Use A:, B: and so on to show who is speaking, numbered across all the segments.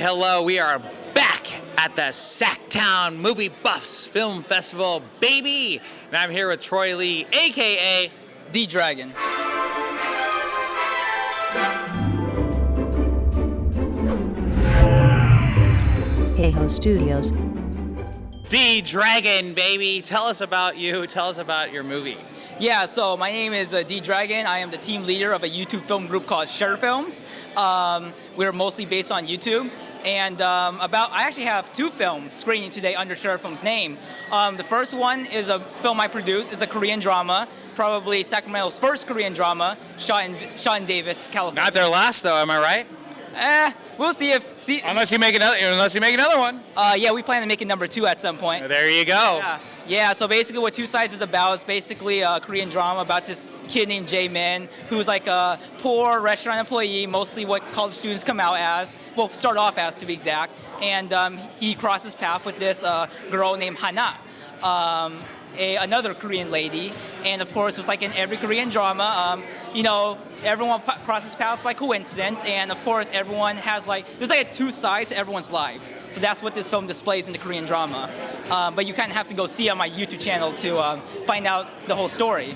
A: hello. We are back at the Sacktown Movie Buffs Film Festival, baby. And I'm here with Troy Lee, a.k.a.
B: D-Dragon.
C: Hey-Ho Studios.
A: D-Dragon, baby. Tell us about you. Tell us about your movie.
B: Yeah, so my name is D-Dragon. I am the team leader of a YouTube film group called Shutter Films. We're mostly based on YouTube. And I actually have two films screening today under Shutter Films' name. The first one is a film I produced. It's a Korean drama, probably Sacramento's first Korean drama, shot in Davis, California.
A: Not their last, though. Am I right?
B: We'll see
A: Unless you make another one.
B: Yeah, we plan to make it number 2 at some point.
A: There you go.
B: Yeah, so basically what Two Sides is about is basically a Korean drama about this kid named Jae-min, who's like a poor restaurant employee, mostly what college students come out as, well, start off as to be exact. And he crosses paths with this girl named Hana, another Korean lady. And of course, just like in every Korean drama, everyone crosses paths by coincidence, and of course everyone has there's like two sides to everyone's lives. So that's what this film displays in the Korean drama. But you kind of have to go see on my YouTube channel to find out the whole story.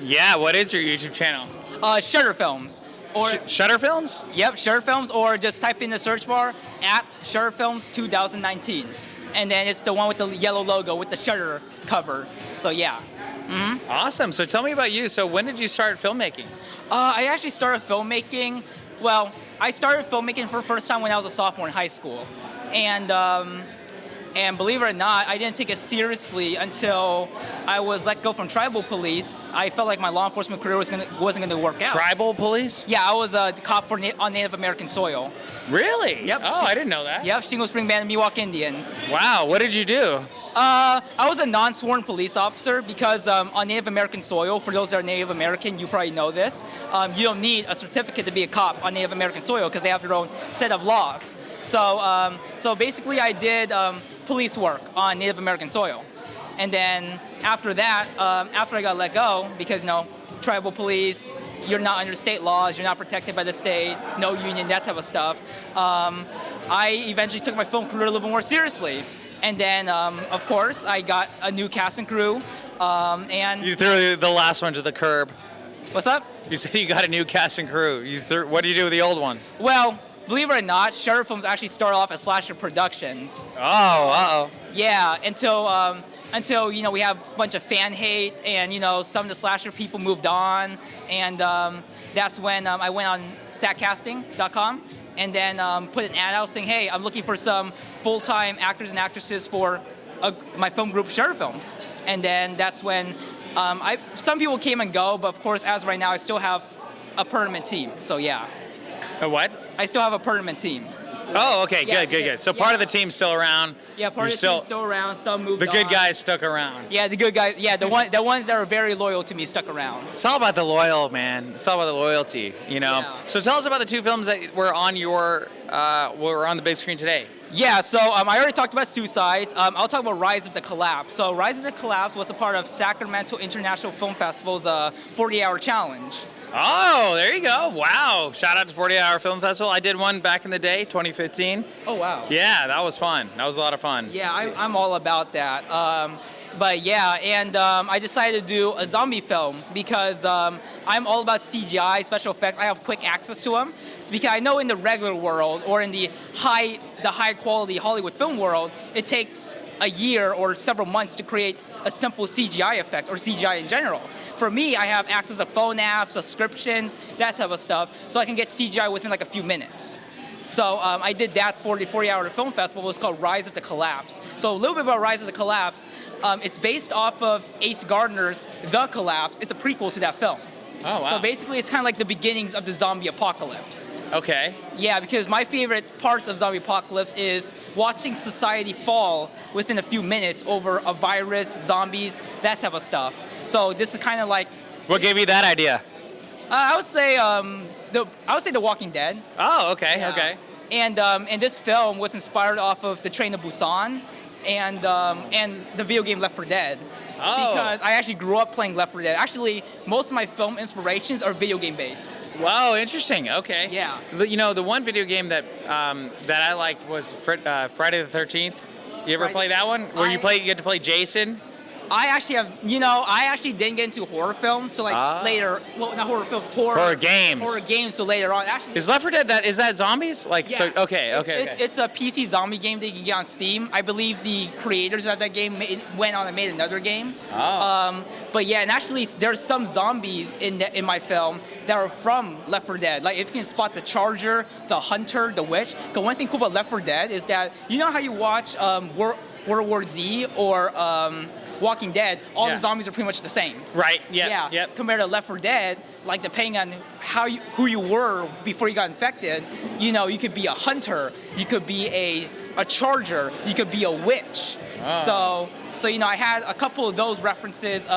A: Yeah, what is your YouTube channel?
B: Shutter Films. Or
A: Shutter Films?
B: Yep, Shutter Films, or just type in the search bar at Shutter Films 2019. And then it's the one with the yellow logo with the Shutter cover. So yeah. Mm-hmm.
A: Awesome. So tell me about you. So when did you start filmmaking?
B: I actually started filmmaking. Well, I started filmmaking for the first time when I was a sophomore in high school, and believe it or not, I didn't take it seriously until I was let go from tribal police. I felt like my law enforcement career wasn't going to work out.
A: Tribal police?
B: Yeah, I was a cop on Native American soil.
A: Really?
B: Yep.
A: Oh, I didn't know that.
B: Yep, Shingle Spring Band of Miwok Indians.
A: Wow. What did you do?
B: I was a non-sworn police officer because on Native American soil, for those that are Native American, you probably know this, you don't need a certificate to be a cop on Native American soil because they have their own set of laws. So basically I did police work on Native American soil. And then after that, after I got let go, because tribal police, you're not under state laws, you're not protected by the state, no union, that type of stuff, I eventually took my film career a little bit more seriously. And then, of course, I got a new cast and crew, and...
A: You threw the last one to the curb.
B: What's up?
A: You said you got a new cast and crew. What do you do with the old one?
B: Well, believe it or not, Shutter Films actually started off as Slasher Productions.
A: Oh, uh-oh.
B: Yeah, until we have a bunch of fan hate, and, some of the Slasher people moved on, and that's when I went on satcasting.com, and then put an ad out saying, hey, I'm looking for some full-time actors and actresses for my film group, Shutter Films. And then that's when some people came and go, but of course, as of right now, I still have a permanent team. So yeah.
A: A what?
B: I still have a permanent team.
A: Oh, okay,
B: Yeah,
A: good. So part of the team's still around.
B: Yeah, part of the team's still around. Some moved on.
A: The good guys stuck around.
B: Yeah, the good guys. Yeah, the ones that are very loyal to me stuck around.
A: It's all about the loyal, man. It's all about the loyalty,
B: Yeah.
A: So tell us about the two films that were on were on the big screen today.
B: Yeah, so I already talked about Two Sides. I'll talk about Rise of the Collapse. So Rise of the Collapse was a part of Sacramento International Film Festival's 40-hour challenge.
A: Oh, there you go. Wow. Shout out to 40-Hour Film Festival. I did one back in the day, 2015.
B: Oh, wow.
A: Yeah, that was fun. That was a lot of fun.
B: Yeah, I'm all about that. But yeah, and I decided to do a zombie film because I'm all about CGI, special effects. I have quick access to them. It's because I know in the regular world or in the high quality Hollywood film world, it takes a year or several months to create a simple CGI effect or CGI in general. For me, I have access to phone apps, subscriptions, that type of stuff, so I can get CGI within like a few minutes. So I did that for the 40-Hour Film Festival. It was called Rise of the Collapse. So a little bit about Rise of the Collapse. It's based off of Ace Gardner's The Collapse. It's a prequel to that film.
A: Oh, wow.
B: So basically, it's kind of like the beginnings of the zombie apocalypse.
A: Okay.
B: Yeah, because my favorite parts of zombie apocalypse is watching society fall within a few minutes over a virus, zombies, that type of stuff. So this is kind of like...
A: What gave you that idea?
B: I would say The Walking Dead.
A: Oh, okay,
B: Yeah.
A: okay.
B: And this film was inspired off of The Train to Busan and the video game Left 4 Dead.
A: Oh.
B: Because I actually grew up playing Left 4 Dead. Actually, most of my film inspirations are video game based.
A: Wow, interesting. Okay.
B: Yeah.
A: The one video game that that I liked was Friday the 13th. You ever play that one? Where you get to play Jason?
B: I actually have, I actually didn't get into horror films so later. Well, not horror films, horror
A: games.
B: Horror games. So later on, actually.
A: Is Left 4 Dead is that zombies? Like
B: Yeah.
A: so? Okay.
B: It's a PC zombie game that you can get on Steam. I believe the creators of that game went on and made another game.
A: Oh.
B: But yeah, and actually there's some zombies in my film that are from Left 4 Dead. Like if you can spot the Charger, the Hunter, the Witch. The one thing cool about Left 4 Dead is that you know how you watch World War Z or Walking Dead, all the zombies are pretty much the same.
A: Right. Yeah.
B: Yeah.
A: Yep.
B: Compared to Left 4 Dead, like depending on who you were before you got infected, you could be a hunter, you could be a charger, you could be a witch.
A: Oh.
B: So I had a couple of those references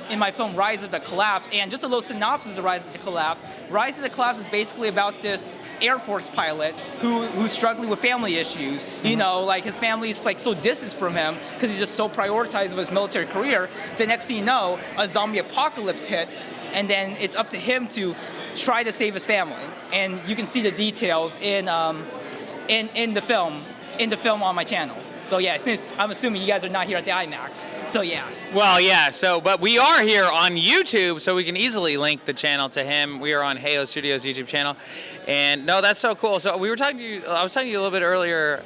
B: in my film Rise of the Collapse, and just a little synopsis of Rise of the Collapse. Rise of the Collapse is basically about this Air Force pilot who's struggling with family issues. Like his family's like so distant from him because he's just so prioritized with his military career. The next thing you know, a zombie apocalypse hits, and then it's up to him to try to save his family. And you can see the details in the film on my channel. So yeah, since I'm assuming you guys are not here at the IMAX. So yeah.
A: Well, yeah. But we are here on YouTube, so we can easily link the channel to him. We are on Heyo Studios YouTube channel, and no, that's so cool. So we were talking to you. I was talking to you a little bit earlier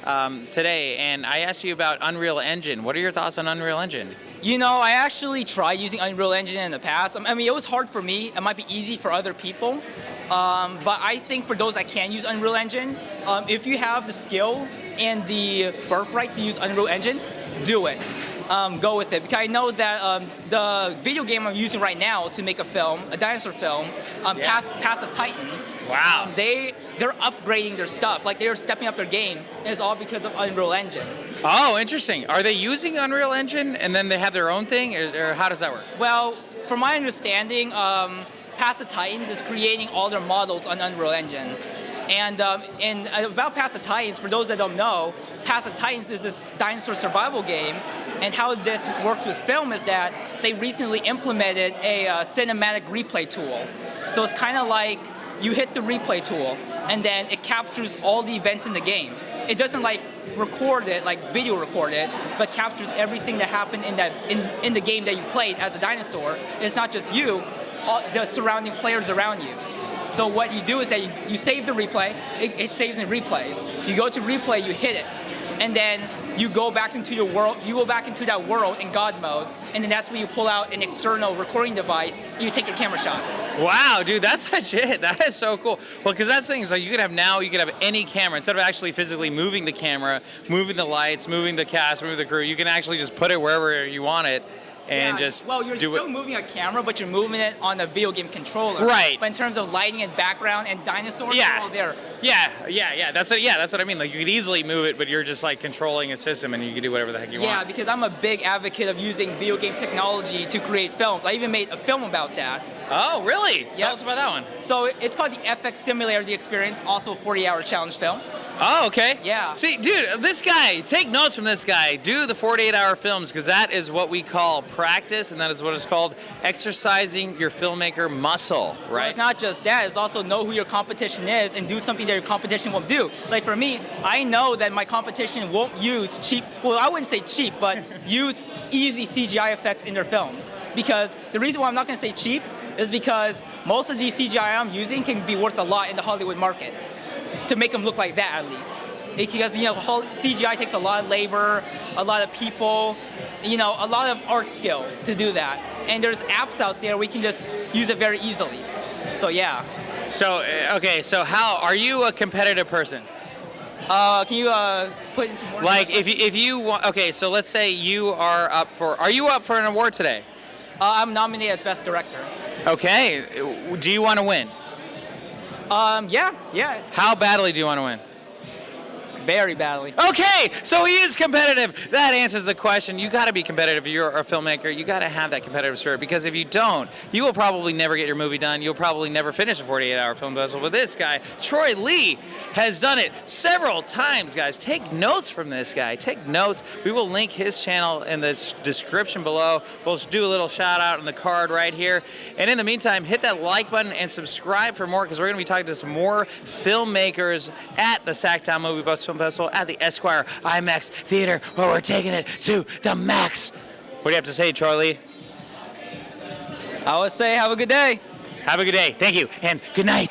A: today, and I asked you about Unreal Engine. What are your thoughts on Unreal Engine?
B: I actually tried using Unreal Engine in the past. I mean, it was hard for me. It might be easy for other people. But I think for those that can use Unreal Engine, if you have the skill and the birthright to use Unreal Engine, do it. Go with it. Because I know that the video game I'm using right now to make a film, a dinosaur film, Path of Titans.
A: Wow.
B: They're upgrading their stuff. Like they're stepping up their game. And it's all because of Unreal Engine.
A: Oh, interesting. Are they using Unreal Engine and then they have their own thing, or how does that work?
B: Well, from my understanding, Path of Titans is creating all their models on Unreal Engine. And about Path of Titans, for those that don't know, Path of Titans is this dinosaur survival game. And how this works with film is that they recently implemented a cinematic replay tool. So it's kind of like you hit the replay tool, and then it captures all the events in the game. It doesn't like record it, like video record it, but captures everything that happened in the game that you played as a dinosaur. And it's not just you, the surrounding players around you. So what you do is that you save the replay, it saves in replays. You go to replay, you hit it, and then you go back into your world, you go back into that world in God mode, and then that's when you pull out an external recording device and you take your camera shots.
A: Wow, dude, that's legit. That is so cool. Well, because that's the thing, is like you could have any camera. Instead of actually physically moving the camera, moving the lights, moving the cast, moving the crew, you can actually just put it wherever you want it. And just
B: you're still moving a camera, but you're moving it on a video game controller.
A: Right.
B: But in terms of lighting and background and dinosaurs, they're all there.
A: Yeah. That's what I mean. Like you could easily move it, but you're just like controlling a system, and you can do whatever the heck you want.
B: Yeah, because I'm a big advocate of using video game technology to create films. I even made a film about that.
A: Oh, really?
B: Yep.
A: Tell us about that one.
B: So it's called the FX Simulator: The Experience, also a 40-hour challenge film.
A: Oh, okay.
B: Yeah.
A: See, dude, this guy, take notes from this guy. Do the 48-hour films, because that is what we call practice, and that is what is called exercising your filmmaker muscle, right?
B: Well, it's not just that. It's also know who your competition is and do something that your competition won't do. Like for me, I know that my competition won't use cheap, well, I wouldn't say cheap, but use easy CGI effects in their films. Because the reason why I'm not going to say cheap is because most of these CGI I'm using can be worth a lot in the Hollywood market. To make them look like that, at least. Because, CGI takes a lot of labor, a lot of people, a lot of art skill to do that. And there's apps out there we can just use it very easily. So, yeah.
A: So, okay, so are you a competitive person?
B: Can you put into more?
A: Like, if you want, okay, so let's say are you up for an award today?
B: I'm nominated as Best Director.
A: Okay, do you want to win?
B: Yeah.
A: How badly do you want to win?
B: Very badly.
A: Okay, so he is competitive. That answers the question. You got to be competitive if you're a filmmaker. You got to have that competitive spirit, because if you don't, you will probably never get your movie done. You'll probably never finish a 48-hour film festival. But this guy, Troy Lee, has done it several times, guys. Take notes from this guy. Take notes. We will link his channel in the description below. We'll do a little shout out on the card right here. And in the meantime, hit that like button and subscribe for more, because we're going to be talking to some more filmmakers at the Sacktown Movie Bus Film Festival at the Esquire IMAX Theater, where we're taking it to the max. What do you have to say, Troy Lee?
B: I would say have a good day.
A: Have a good day. Thank you, and good night.